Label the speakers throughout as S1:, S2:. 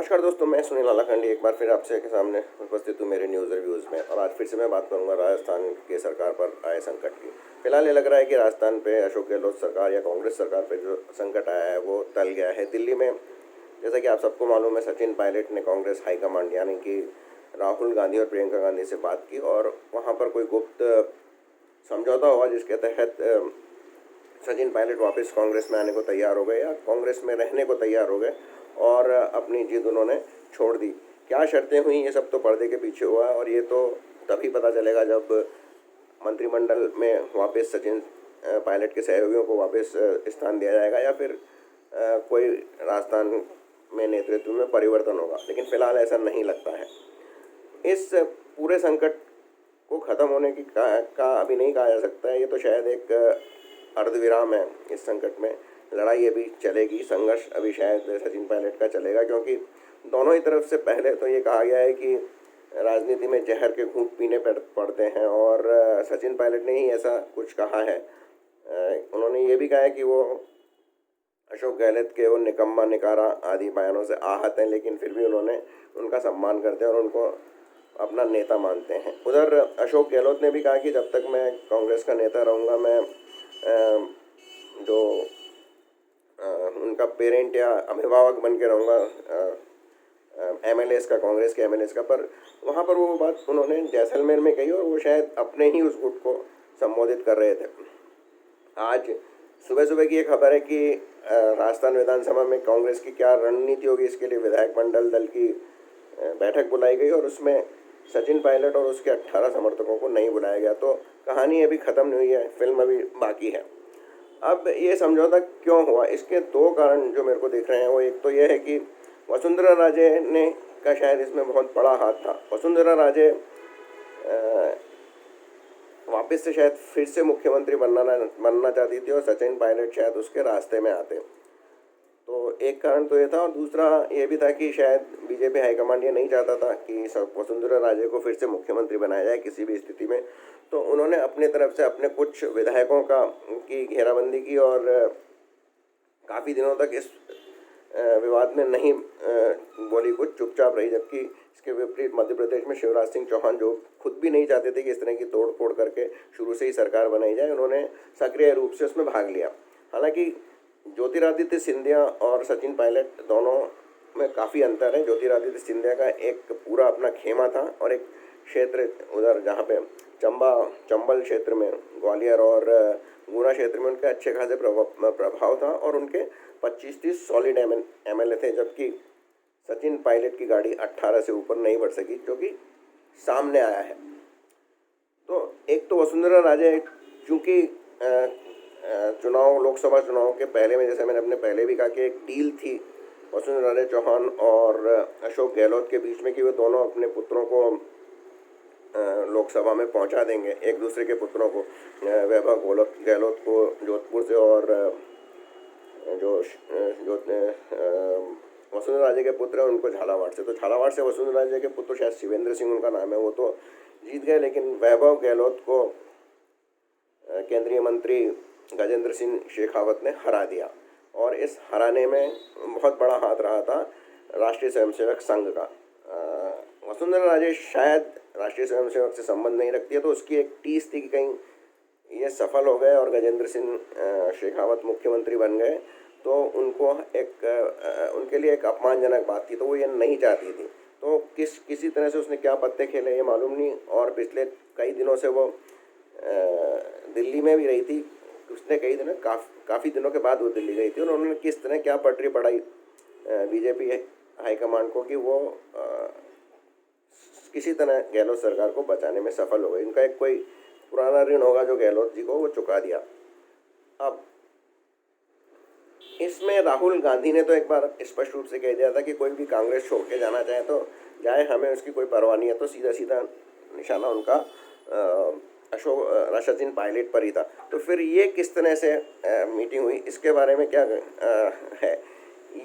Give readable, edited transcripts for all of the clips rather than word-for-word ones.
S1: नमस्कार दोस्तों, मैं सुनील हालाखंडी एक बार फिर आपसे के सामने उपस्थित हूँ मेरे न्यूज़ रिव्यूज़ में। और आज फिर से मैं बात करूँगा राजस्थान के सरकार पर आए संकट की। फिलहाल ये लग रहा है कि राजस्थान पे अशोक गहलोत सरकार या कांग्रेस सरकार पे जो संकट आया है वो टल गया है। दिल्ली में जैसा कि आप सबको मालूम है, सचिन पायलट ने कांग्रेस हाईकमांड यानी कि राहुल गांधी और प्रियंका गांधी से बात की और वहाँ पर कोई गुप्त समझौता हुआ जिसके तहत सचिन पायलट वापस कांग्रेस में आने को तैयार हो गए या कांग्रेस में रहने को तैयार हो गए और अपनी जिद उन्होंने छोड़ दी। क्या शर्तें हुई ये सब तो पर्दे के पीछे हुआ और ये तो तभी पता चलेगा जब मंत्रिमंडल में वापस सचिन पायलट के सहयोगियों को वापस स्थान दिया जाएगा या फिर कोई राजस्थान में नेतृत्व में परिवर्तन होगा। लेकिन फिलहाल ऐसा नहीं लगता है। इस पूरे संकट को ख़त्म होने की का अभी नहीं कहा जा सकता है। ये तो शायद एक अर्धविराम है। इस संकट में लड़ाई अभी चलेगी, संघर्ष अभी शायद सचिन पायलट का चलेगा, क्योंकि दोनों ही तरफ से पहले तो ये कहा गया है कि राजनीति में जहर के घूंट पीने पड़ते हैं और सचिन पायलट ने ही ऐसा कुछ कहा है। उन्होंने ये भी कहा है कि वो अशोक गहलोत के वो निकम्मा निकारा आदि बयानों से आहत हैं, लेकिन फिर भी उन्होंने उनका सम्मान करते हैं और उनको अपना नेता मानते हैं। उधर अशोक गहलोत ने भी कहा कि जब तक मैं कांग्रेस का नेता रहूँगा, मैं जो उनका पेरेंट या अभिभावक बन के रहूँगा एमएलएस का, कांग्रेस के एमएलएस का। पर वहाँ पर वो बात उन्होंने जैसलमेर में कही और वो शायद अपने ही उस गुट को संबोधित कर रहे थे। आज सुबह सुबह की एक खबर है कि राजस्थान विधानसभा में कांग्रेस की क्या रणनीति होगी, इसके लिए विधायक मंडल दल की बैठक बुलाई गई और उसमें सचिन पायलट और उसके 18 समर्थकों को नहीं बुलाया गया। तो कहानी अभी ख़त्म नहीं हुई है, फिल्म अभी बाकी है। अब ये समझौता क्यों हुआ, इसके दो कारण जो मेरे को दिख रहे हैं। वो एक तो ये है कि वसुंधरा राजे ने का शायद इसमें बहुत बड़ा हाथ था। वसुंधरा राजे वापस से शायद फिर से मुख्यमंत्री बनना चाहती थी और सचिन पायलट शायद उसके रास्ते में आते। तो एक कारण तो ये था और दूसरा ये भी था कि शायद बीजेपी हाईकमांड ये नहीं चाहता था कि वसुंधरा राजे को फिर से मुख्यमंत्री बनाया जाए किसी भी स्थिति में। तो उन्होंने अपने तरफ से अपने कुछ विधायकों की घेराबंदी की और काफ़ी दिनों तक इस विवाद में नहीं बोली, कुछ चुपचाप रही। जबकि इसके विपरीत मध्य प्रदेश में शिवराज सिंह चौहान, जो खुद भी नहीं चाहते थे कि इस तरह की तोड़ फोड़ करके शुरू से ही सरकार बनाई जाए, उन्होंने सक्रिय रूप से उसमें भाग लिया। हालांकि ज्योतिरादित्य सिंधिया और सचिन पायलट दोनों में काफ़ी अंतर है। ज्योतिरादित्य सिंधिया का एक पूरा अपना खेमा था और एक क्षेत्र उधर जहाँ पे चंबल क्षेत्र में, ग्वालियर और गुना क्षेत्र में उनके अच्छे खासे प्रभाव था और उनके 25-30 सॉलिड एमएलए थे। जबकि सचिन पायलट की गाड़ी 18 से ऊपर नहीं बढ़ सकी, जो कि सामने आया है। तो एक तो वसुंधरा राजे, चूँकि लोकसभा चुनाव के पहले में, जैसे मैंने अपने पहले भी कहा कि एक डील थी वसुंधरा राजे चौहान और अशोक गहलोत के बीच में कि वो दोनों अपने पुत्रों को लोकसभा में पहुंचा देंगे, एक दूसरे के पुत्रों को, वैभव गहलोत को जोधपुर से और जो वसुंधरा राजे के पुत्र हैं उनको झालावाड़ से। तो झालावाड़ से वसुंधरा राजे के पुत्र, शायद शिवेंद्र सिंह उनका नाम है, वो तो जीत गए, लेकिन वैभव गहलोत को केंद्रीय मंत्री गजेंद्र सिंह शेखावत ने हरा दिया। और इस हराने में बहुत बड़ा हाथ रहा था राष्ट्रीय स्वयंसेवक संघ का। वसुंधरा राजे शायद राष्ट्रीय स्वयंसेवक से संबंध नहीं रखती है, तो उसकी एक टीस थी कि कहीं ये सफल हो गए और गजेंद्र सिंह शेखावत मुख्यमंत्री बन गए तो उनके लिए एक अपमानजनक बात थी, तो वो ये नहीं चाहती थी। तो किसी तरह से उसने क्या पत्ते खेले ये मालूम नहीं। और पिछले कई दिनों से वो दिल्ली में भी रही थी। उसने कई दिनों काफ़ी दिनों के बाद वो दिल्ली गई थी और उन्होंने किस तरह क्या पटरी पढ़ाई बीजेपी हाईकमांड को कि वो किसी तरह गहलोत सरकार को बचाने में सफल हो गई। उनका एक कोई पुराना ऋण होगा जो गहलोत जी को वो चुका दिया। अब इसमें राहुल गांधी ने तो एक बार स्पष्ट रूप से कह दिया था कि कोई भी कांग्रेस छोड़ के जाना चाहे तो जाए, हमें उसकी कोई परवाह नहीं है। तो सीधा सीधा निशाना उनका सचिन पायलट पर ही था। तो फिर ये किस तरह से मीटिंग हुई, इसके बारे में क्या है,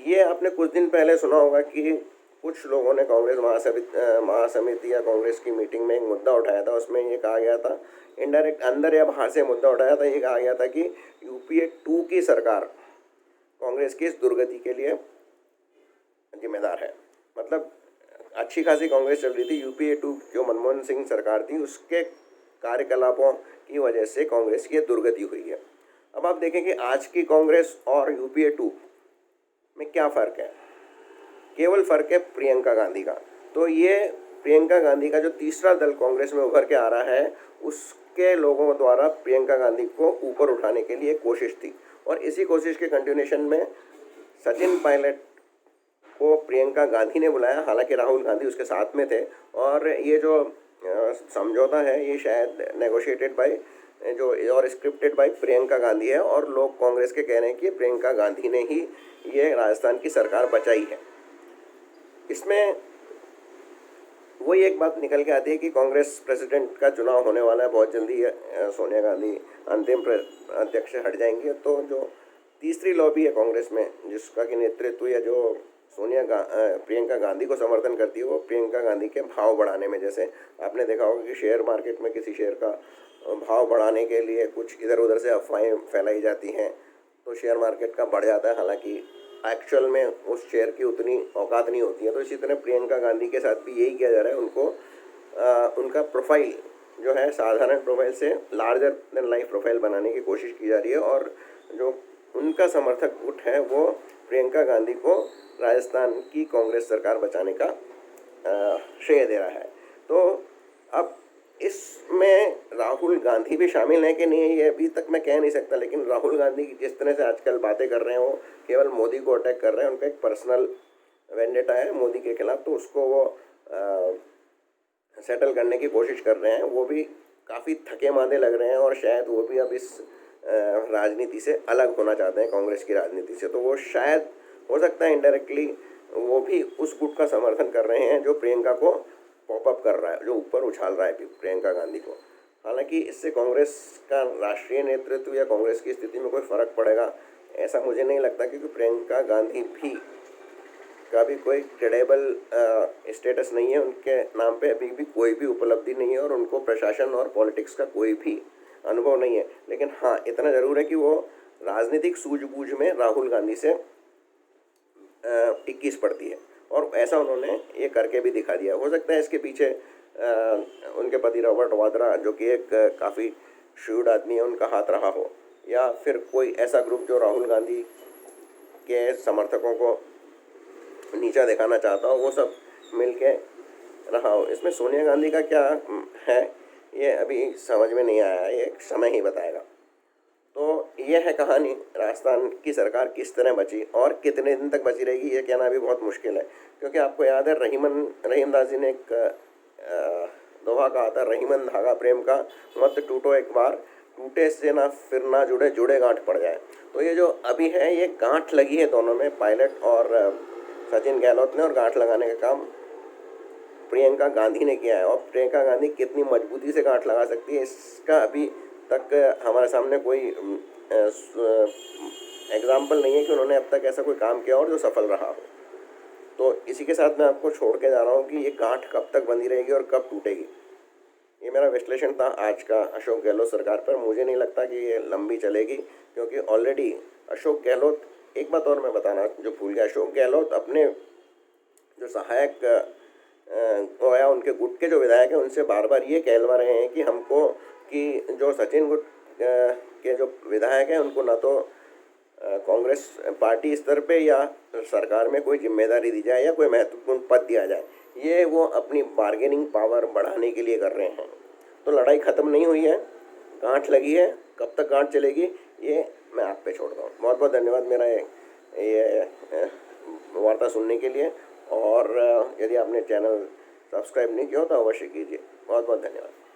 S1: ये आपने कुछ दिन पहले सुना होगा कि कुछ लोगों ने कांग्रेस महासमिति या कांग्रेस की मीटिंग में एक मुद्दा उठाया था। उसमें ये कहा गया था, इनडायरेक्ट अंदर या बाहर से मुद्दा उठाया था, ये कहा गया था कि यूपीए 2 की सरकार कांग्रेस की इस दुर्गति के लिए जिम्मेदार है। मतलब अच्छी खासी कांग्रेस चल रही थी। यूपीए 2 जो मनमोहन सिंह सरकार थी उसके कार्यकलापों की वजह से कांग्रेस की दुर्गति हुई है। अब आप देखें कि आज की कांग्रेस और यूपीए 2 में क्या फ़र्क है। केवल फ़र्क है प्रियंका गांधी का। तो ये प्रियंका गांधी का जो तीसरा दल कांग्रेस में उभर के आ रहा है, उसके लोगों द्वारा प्रियंका गांधी को ऊपर उठाने के लिए कोशिश थी, और इसी कोशिश के कंटिन्यूएशन में सचिन पायलट को प्रियंका गांधी ने बुलाया। हालांकि राहुल गांधी उसके साथ में थे, और ये जो समझौता है ये शायद नेगोशिएटेड बाय जो और स्क्रिप्टेड बाय प्रियंका गांधी है, और लोग कांग्रेस के कह रहे हैं कि प्रियंका गांधी ने ही ये राजस्थान की सरकार बचाई है। इसमें वही एक बात निकल के आती है कि कांग्रेस प्रेसिडेंट का चुनाव होने वाला है बहुत जल्दी। सोनिया गांधी अंतिम अध्यक्ष से हट जाएंगे, तो जो तीसरी लॉबी है कांग्रेस में जिसका कि नेतृत्व या जो प्रियंका गांधी को समर्थन करती है, वो प्रियंका गांधी के भाव बढ़ाने में, जैसे आपने देखा होगा कि शेयर मार्केट में किसी शेयर का भाव बढ़ाने के लिए कुछ इधर उधर से अफवाहें फैलाई जाती हैं तो शेयर मार्केट का बढ़ जाता है, हालांकि एक्चुअल में उस शेयर की उतनी औकात नहीं होती है। तो इसी तरह प्रियंका गांधी के साथ भी यही किया जा रहा है। उनको उनका प्रोफाइल जो है साधारण प्रोफाइल से लार्जर देन लाइफ प्रोफाइल बनाने की कोशिश की जा रही है, और जो उनका समर्थक गुट है वो प्रियंका गांधी को राजस्थान की कांग्रेस सरकार बचाने का श्रेय दे रहा है। तो अब इसमें राहुल गांधी भी शामिल है कि नहीं है ये अभी तक मैं कह नहीं सकता, लेकिन राहुल गांधी जिस तरह से आजकल बातें कर रहे हैं वो केवल मोदी को अटैक कर रहे हैं। उनका एक पर्सनल वेंडेटा है मोदी के खिलाफ, तो उसको वो सेटल करने की कोशिश कर रहे हैं। वो भी काफ़ी थके मांदे लग रहे हैं, और शायद वो भी अब इस राजनीति से अलग होना चाहते हैं, कांग्रेस की राजनीति से। तो वो शायद हो सकता है इनडायरेक्टली वो भी उस गुट का समर्थन कर रहे हैं जो प्रियंका को पॉपअप कर रहा है, जो ऊपर उछाल रहा है प्रियंका गांधी को। हालांकि इससे कांग्रेस का राष्ट्रीय नेतृत्व या कांग्रेस की स्थिति में कोई फ़र्क पड़ेगा ऐसा मुझे नहीं लगता, क्योंकि प्रियंका गांधी भी का भी कोई क्रेडिबल स्टेटस नहीं है। उनके नाम पे अभी भी कोई भी उपलब्धि नहीं है, और उनको प्रशासन और पॉलिटिक्स का कोई भी अनुभव नहीं है। लेकिन हाँ, इतना ज़रूर है कि वो राजनीतिक सूझबूझ में राहुल गांधी से 21 पड़ती है, और ऐसा उन्होंने ये करके भी दिखा दिया। हो सकता है इसके पीछे उनके पति रॉबर्ट वाड्रा जो कि एक काफ़ी श्रूड आदमी है, उनका हाथ रहा हो, या फिर कोई ऐसा ग्रुप जो राहुल गांधी के समर्थकों को नीचा दिखाना चाहता हो, वो सब मिलके रहा हो। इसमें सोनिया गांधी का क्या है ये अभी समझ में नहीं आया, ये समय ही बताएगा। तो ये है कहानी, राजस्थान की सरकार किस तरह बची और कितने दिन तक बची रहेगी ये कहना भी बहुत मुश्किल है। क्योंकि आपको याद है रहीमदास जी ने एक दोहा कहा था, रहीमन धागा प्रेम का मत टूटो एक बार, टूटे से ना फिर ना जुड़े, जुड़े गांठ पड़ जाए। तो ये जो अभी है ये गांठ लगी है दोनों में, पायलट और सचिन गहलोत ने, और गांठ लगाने का काम प्रियंका गांधी ने किया है। और प्रियंका गांधी कितनी मजबूती से गांठ लगा सकती है इसका अभी तक हमारे सामने कोई एग्जाम्पल नहीं है कि उन्होंने अब तक ऐसा कोई काम किया और जो सफल रहा हो। तो इसी के साथ मैं आपको छोड़ के जा रहा हूँ कि ये गांठ कब तक बंधी रहेगी और कब टूटेगी। ये मेरा विश्लेषण था आज का अशोक गहलोत सरकार पर। मुझे नहीं लगता कि ये लंबी चलेगी, क्योंकि ऑलरेडी अशोक गहलोत, एक बात और मैं बताना जो भूल गया, अशोक गहलोत अपने जो सहायक या उनके गुट के जो विधायक हैं उनसे बार बार ये कहलवा रहे हैं कि हमको कि जो सचिन गुट के जो विधायक हैं उनको ना तो कांग्रेस पार्टी स्तर पे या सरकार में कोई जिम्मेदारी दी जाए या कोई महत्वपूर्ण पद दिया जाए। ये वो अपनी बार्गेनिंग पावर बढ़ाने के लिए कर रहे हैं। तो लड़ाई ख़त्म नहीं हुई है, गांठ लगी है, कब तक गांठ चलेगी ये मैं आप पे छोड़ता हूँ। बहुत बहुत धन्यवाद मेरा ये वार्ता सुनने के लिए, और यदि आपने चैनल सब्सक्राइब नहीं किया हो तो अवश्य कीजिए। बहुत बहुत धन्यवाद।